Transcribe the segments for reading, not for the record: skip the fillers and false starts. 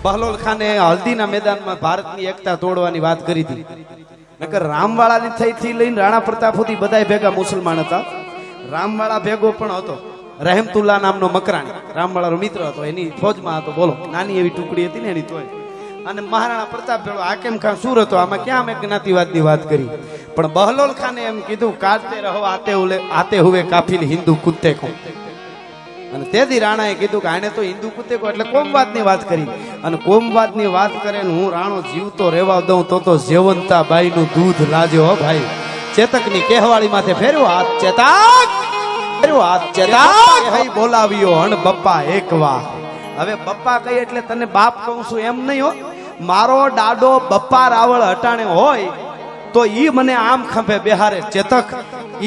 બહલોલ ખાને હલ્દીના મેદાનમાં ભારતની એકતા તોડવાની વાત કરી હતી. નકર રામવાળાની થઈથી લઈને રાણા પ્રતાપ સુધી બધાય ભેગા મુસલમાન હતા. રામવાળા ભેગો પણ હતો રહેમતુલ્લા નામનો મકરાણી, રામવાળાનો મિત્ર હતો, એની ફોજમાં હતો. બોલો, નાની એવી ટુકડી હતી ને એની તોય. અને મહારાણા પ્રતાપ ભેળો હાકેમ ખાન સુર હતો. આમાં ક્યાં અમે જ્ઞાતિવાદની વાત કરી? પણ બહલોલ ખાને એમ કીધું, કાટતે રહો આતે હુએ કાફિલ હિન્દુ કુત્તે કો. અને તેથી રાણાએ કીધું કે આને તો હિન્દુ કુત્તે કો એટલે કોમવાદની વાત કરી. અને કોમવાદની વાત કરે ને હું રાણો જીવતો રહેવા દઉં તો જેવંતા બાઈનું દૂધ લાજો હો ભાઈ. ચેતકની કહેવાળી માથે ફેરવો હાથ, ચેતક ફેરવો હાથ, ચેતક હઈ બોલાવ્યો હણ બપ્પા એકવાર. હવે બપ્પા કહી એટલે તને બાપ કહું છું એમ નહીં હો. મારો દાડો બપ્પા રાવળ હટાણે હોય તો ઈ મને આમ ખંભે બેહારે. ચેતક,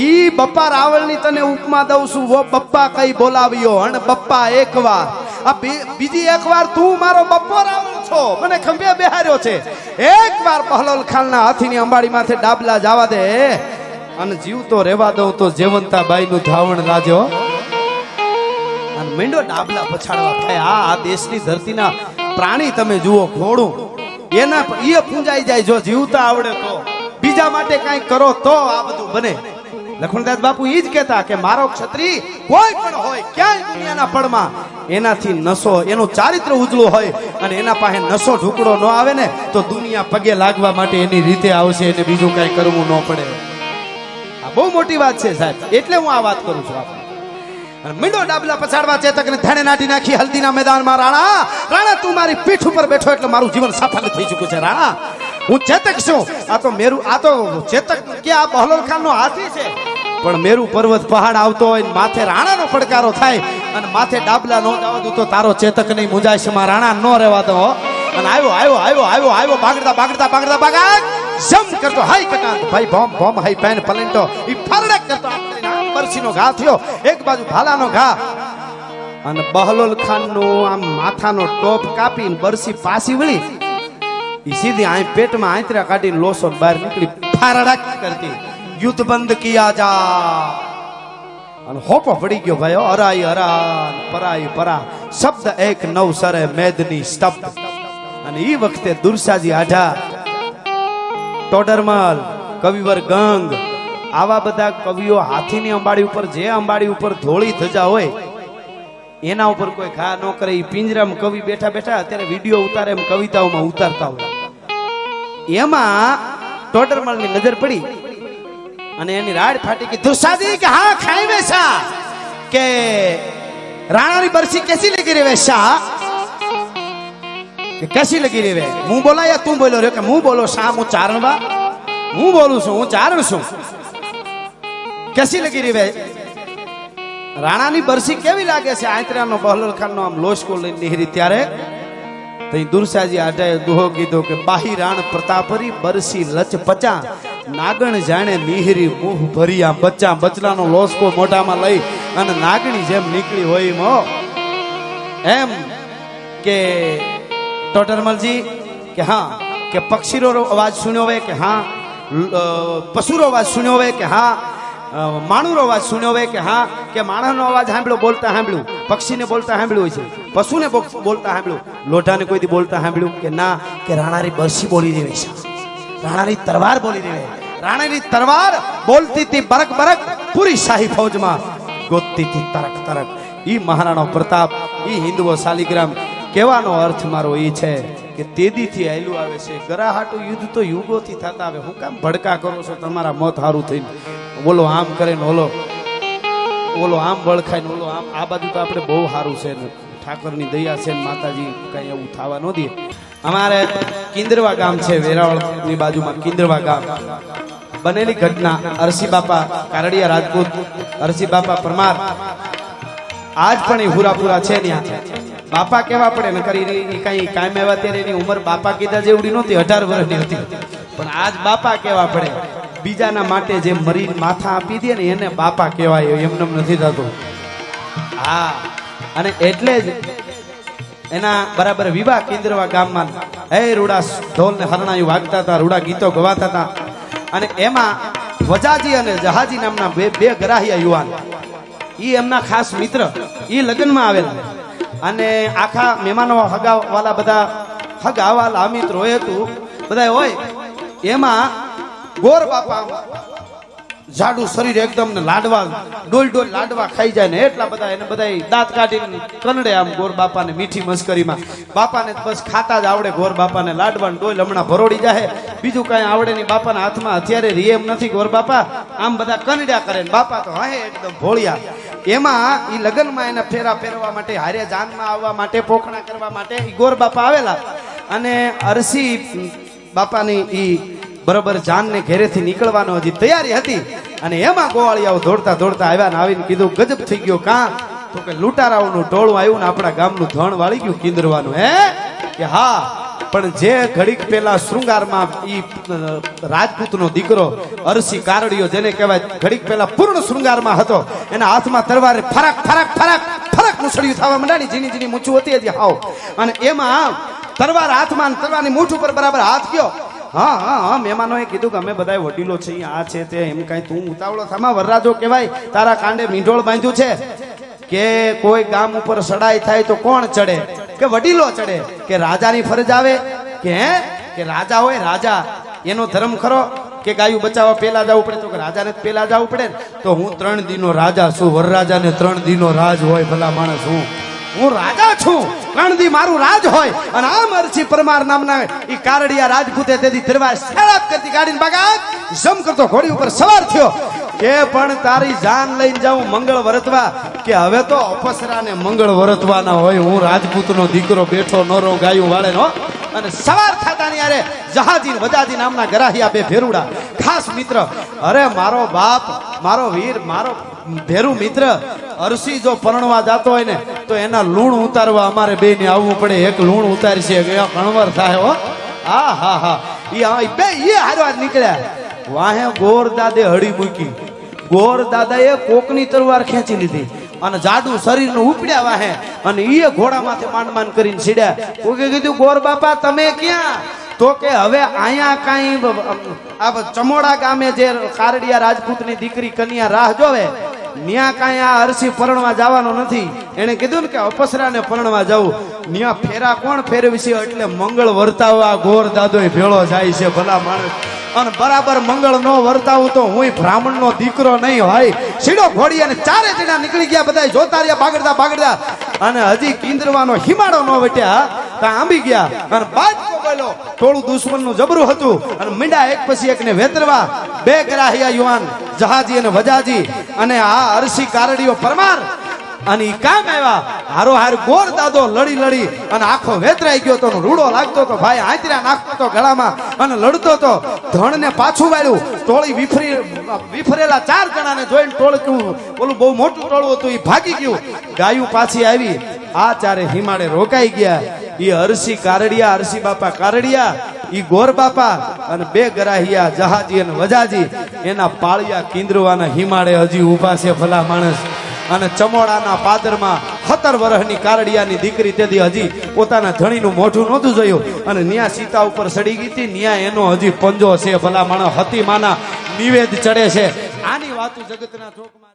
ઈ બપ્પા રાવળની તને ઉપમા દઉં છું. વો બપ્પા કઈ બોલાવ્યો હણ બપ્પા એકવાર. આ બીજી એકવાર તું મારો બપ્પો રાવળ છો, મને ખંભે બેહાર્યો છે. એકવાર બહલોલ ખાનના હાથીની અંબાડી માથે ડાબલા જવા દે અને જીવતો રહેવા દઉં તો જેવંતા બાઈનું ધાવણ લાજો. અને મીંડો ડાબલા પછાડવા થાય. આ દેશની ધરતીના પ્રાણી તમે જુઓ, ઘોડું એના એ પૂંજાઈ જાય. જો જીવતા આવડે તો બીજા માટે કઈ કરો તો આ બધું બને. લક્ષ્મણદાસ બાપુ ઈ જ કહેતા કે મારો ક્ષત્રિય કોઈ પણ હોય ક્યાંય દુનિયાના પડમાં એનાથી નસો, એનું ચારિત્ર ઉજળું હોય અને એના પાસે નસો ઢુકડો ન આવે ને તો દુનિયા પગે લાગવા માટે એની રીતે આવશે, એને બીજું કઈ કરવું ન પડે. આ બહુ મોટી વાત છે સાહેબ, એટલે હું આ વાત કરું છું. આપણે મીંડો ડાબલા પછાડવા ચેતકને ધણે નાટી નાખી હલ્દીના મેદાનમાં. રાણા, રાણા તું મારી પીઠ ઉપર બેઠો એટલે મારું જીવન સફળ થઈ ચૂક્યું છે. રાણા, હું ચેતક છું. આ તો મેરું, આ તો ચેતક કે આ બહલોલ ખાનનો હાથી છે. પણ મેરુ પર્વત પહાડ આવતો હોય ને માથે રાણાનો પડકારો થાય અને માથે ડાબલા નો જવા દઉં તો તારો ચેતક નહીં મુજાશમાં રાણા ન રહેવા દો. અને આવ્યો આવ્યો આવ્યો આવ્યો આવ્યો બાગડતા બાગડતા બાગડતા બાગાક જમ કરતો હાઈ કટાંત ભાઈ બોમ બોમ હાઈ પેન પલંટો ઈ ફરડક કરતો બરસીનો ઘા થયો, એક બાજુ ભાલાનો ઘા. અને બહલોલ ખાનનું આમ માથાનો ટોપ કાપીને બરસી પાછી વળી ઈ સીધી આ પેટમાં આંતરા કાઢીને લોસો બહાર નીકળી ફારડક કરતી. યુદ્ધ બંધ કિયા જા. અને હોપો પડી ગયો ભાઈ. અરાઈ અરાન પરાઈ પરા શબ્દ એક નવ સરે મેદની સ્તબ્ધ. અને ઈ વખતે દુરસાજી આઢા, ટોડરમલ, કવિવર ગંગ, આવા બધા કવિઓ હાથીની અંબાડી ઉપર, જે અંબાડી ઉપર ધોળી ધજા હોય એના ઉપર કોઈ ઘા ન કરે. ઈ પિંજરામાં કવિ બેઠા બેઠા અત્યારે વિડીયો ઉતારે એમ કવિતાઓમાં ઉતારતા હોય. એમાં ટોડરમલની નજર પડી અને એની રાડ ફાટી ગઈ. દુસાદી કે હા ખાઈ વેસા કે રાણાની બરસી कैसी लगी रे वेशा, કે कैसी लगी रे वे. હું બોલા યા તું બોલ્યો રે? કે હું બોલો શા, હું ચારણવા, હું બોલું છું, હું ચારણ છું. कैसी लगी रे वे, રાણાની બરસી કેવી લાગે છે? આંતરાનો બહલોલ ખાનનો આમ લોસકો લઈને નીહરી. ત્યારે તઈ દુરસાજી આઢાએ દુહો કીધો કે બાહી રાણ પ્રતાપરી બરસી લચ પચા, નાગણ જાણે નીહરી મુહ ભર્યા બચ્ચા. બચલાનો લોસકો મોઢામાં લઈ અને નાગણી જેમ નીકળી હોય એમ કે ટોટરમલજી કે હા, કે પક્ષીનો અવાજ સુન્યો હોય કે હા, પશુનો અવાજ સુન્યો હોય કે હા, માણુનો અવાજ સુન્યો હોય કે હા, કે માણસનો અવાજ સાંભળ્યો, બોલતા સાંભળ્યું, પક્ષીને બોલતા સાંભળ્યું હોય છે, પશુને બોલતા સાંભળ્યું, લોઢાને કોઈથી બોલતા સાંભળ્યું કે ના, કે રાણાની બરસી બોલી રહી છે, રાણાની તરવાર બોલી રહી. રાણાની તરવાર બોલતી હતી બરક બરક, પૂરી શાહી ફૌજમાં ગોતતી હતી તરક તરક. ઈ મહારાણો પ્રતાપ, ઈ હિન્દુઓ શાલિગ્રામ. કહેવાનો અર્થ મારો ઈ છે કે તેદીથી આયલું આવે છે. ગરાહાટું યુદ્ધ તો યુગોથી થતા આવે. હું કામ ભડકા કરો છો તમારા મોત હારું થઈને? ઓલો આમ કરે ને ઓલો આમ બળખાય ને ઓલો આમ. આ બાજુ તો આપણે બહુ સારું છે ને, ઠાકરની દયા છે ને માતાજી કઈ એવું થવા ન દે. અમારે કિંદરવા ગામ છે, વેરાવળની બાજુમાં કિંદરવા ગામ. બનેલી ઘટના, અરસી બાપા કારડિયા રાજપૂત, અરસી બાપા પરમાર આજ પણ એ હુરાપુરા છે ત્યાં. બાપા કેવા પડે ને કરી કઈ કાયમ આવ્યા ત્યારે એની ઉંમર બાપા કીધા જેવડી નહોતી, 18 વર્ષની હતી. પણ આજ બાપા કેવા પડે. બીજાના માટે જે મરી માથા આપી દે ને એને બાપા કહેવાય, એમને નથી થતું. હા, અને એટલે જ એના બરાબર વિવાહ કેન્દ્રવા ગામમાં હે રૂડા ઢોલ ને હરણાયું વાગતા હતા, રૂડા ગીતો ગવાતા હતા. અને એમાં વજાજી અને જહાજી નામના બે ગરાહિયા યુવાન, ઈ એમના ખાસ મિત્ર, ઈ લગ્નમાં આવેલા. અને આખા મહેમાનો હગાવાલા બધા હગાવાલ આમિત રોયેતું બધા હોય એમાં ગોર બાપા જાડું શરીર એકદમ ને લાડવા ડોલ ડોલ લાડવા ખાઈ જાય ને એટલા બધા એને બધા દાંત કાઢીને કનડે આમ ગોર બાપાને મીઠી મસ્કરીમાં બાપાને બસ ખાતા જ આવડે ગોર બાપાને લાડવા ડોલ હમણાં ભરોડી જાય બીજું કઈ આવડે નહીં બાપાના હાથમાં અત્યારે રે એમ નથી ગોર બાપા આમ બધા કનડ્યા કરે ને બાપા તો હે એકદમ ભોળિયા એમાં ઈ લગ્નમાં એના ફેરા ફેરવા માટે હારે જાનમાં આવવા માટે પોખણા કરવા માટે ઈ ગોર બાપા આવેલા અને અરસી બાપાની ઈ બરોબર જાનને ઘેરેથી નીકળવાનો હજી તૈયારી હતી અને એમાં ગોવાળિયાઓ દોડતા દોડતા આવ્યા ને આવીને કીધું ગજબ થઈ ગયો કાં તો કે લૂંટારાઓનું ટોળું આવ્યું ને આપણા ગામનું ધણ વાળી ગયું કિંદરવાનું હે કે હા પણ જે ઘડીક પેલા શૃંગારમાં ઈ રાજપૂતનો દીકરો અરસી કારડિયો જેને કહેવાય ઘડીક પેલા પૂર્ણ શૃંગારમાં હતો એના હાથમાં તલવારે ફરક ફરક ફરક ફરક મુસળિયું થવા માંડાની જીની જીની મૂછું હતી હજી હાવ અને એમાં તલવાર હાથમાં તલવારની મૂઠ ઉપર બરાબર હાથ ગયો હા હા હા મહેમાનોએ કીધું કે અમે બધા વડીલો છીએ આ છે તે એમ કઈ તું ઉતાવળો થામા વરરાજો કહેવાય તારા કાંડે મીંઢોળ બાંધ્યું છે કે કોઈ ગામ ઉપર સડાઈ થાય તો કોણ ચડે કે વડીલો ચડે કે રાજાની ફરજ આવે કે હે કે રાજા હોય રાજા એનો ધર્મ ખરો કે ગાયું બચાવવા પેલા જવું પડે તો કે રાજાને પેલા જવું પડે તો હું 3 દીનો રાજા છું વરરાજાને 3 દીનો રાજ હોય ભલા માણસ હું રાજા છું 3 દી મારું રાજ હોય અને આમ અરસી પરમાર નામના ઈ કારડિયા રાજપૂતે તેથી તલવાર સેળાપ કરતી કાઢીને ભાગાત જમ કરતો ઘોડી ઉપર સવાર થયો કે પણ તારી જાન લઈને જાઉં મંગળ વરતવા કે હવે તો અપસરાને મંગળ વરતવાના હોય હું રાજપૂતનો દીકરો બેઠો નરો ગાયું વાળે નો અને સવાર થતા ની અરે જહાજી વજાજી નામના ગરાહિયા બે ભેરુડા ખાસ મિત્ર અરે મારો બાપ મારો વીર મારો ભેરુ મિત્ર અરસી જો પરણવા જાતો હોય ને તો એના લૂણ ઉતારવા અમારે બે ને આવવું પડે એક લૂણ ઉતારી છે કણવર થાય હો હા હા હા ઈ બે એ હારવા નીકળ્યા વાહે ગોર દાદે હળી મૂકી ગોર દાદાએ કોકની તલવાર ખેંચી લીધી અને જાડું શરીરનું ઉપડ્યા વાહે અને ઈ ઘોડા માથે માંડ માંડ કરીને સીડ્યા કોકે કીધું ગોર બાપા તમે ક્યાં તો કે હવે અહીંયા કાંઈ આ ચમોડા ગામે જે કારડિયા રાજપૂતની દીકરી કન્યા રાહ જોવે ન્યા કાંઈ આ અરસી પરણવા જવાનો નથી એને કીધું ને કે અપસરાને પરણવા જવું ન્યા ફેરા કોણ ફેરવી છે એટલે મંગળ વર્તાવવા ગોર દાદોય ભેળો જાય છે ભલા માણસ અને બરાબર મંગળ નો વર્તાવું તો હું બ્રાહ્મણ નો દીકરો નહીં હોય સીડો ઘોડી અને 4 જણા નીકળી ગયા બધા જોતા રહ્યા બાગડતા બાગડતા અને હજી કિંદરવાનો હિમાડો નો વટ્યા તા આંબી ગયા અને બાજકો બોલ્યો થોડું દુશ્મન નું જબરું હતું અને મીંડા એક પછી એકને વેતરવા બે ગરાહિયા યુવાન જહાજી અને વજાજી અને આ અરસી કારડીઓ પરમાર અને ઈ કામ આવ્યા હારો હાર ગોર દાદો લડી લડી અને આખો વેતરાઈ ગયો તો રૂડો લાગતો તો ભાઈ આંતરા નાખતો તો ગળામાં અને લડતો તો ધણને પાછું વાળ્યું ટોળી વિફરેલા 4 જણાને જોઈને ટોળકું ઓલું બહુ મોટું ટોળું હતું ઈ ભાગી ગયું ગાયું પાછી આવી આ 4 હિમાડે રોકાઈ ગયા ઈ અરસી કારડિયા અરસી બાપા કારડિયા ઈ ગોર બાપા અને બે ગરાહિયા જહાજી અને વજાજી એના પાળિયા કિંદરવાના હિમાડે હજી ઊભા છે ભલા માણસ અને ચમોડાના પાદરમાં 17 વર્ષની કારડિયાની દીકરી તેથી હજી પોતાના ધણીનું મોઢું નહોતું જોયું અને ન્યા સીતા ઉપર સડી ગઈ હતી ન્યા એનો હજી પંજો છે ભલા માણસ હતી માના નિવેદ ચડે છે આની વાતું જગતના ચોકમાં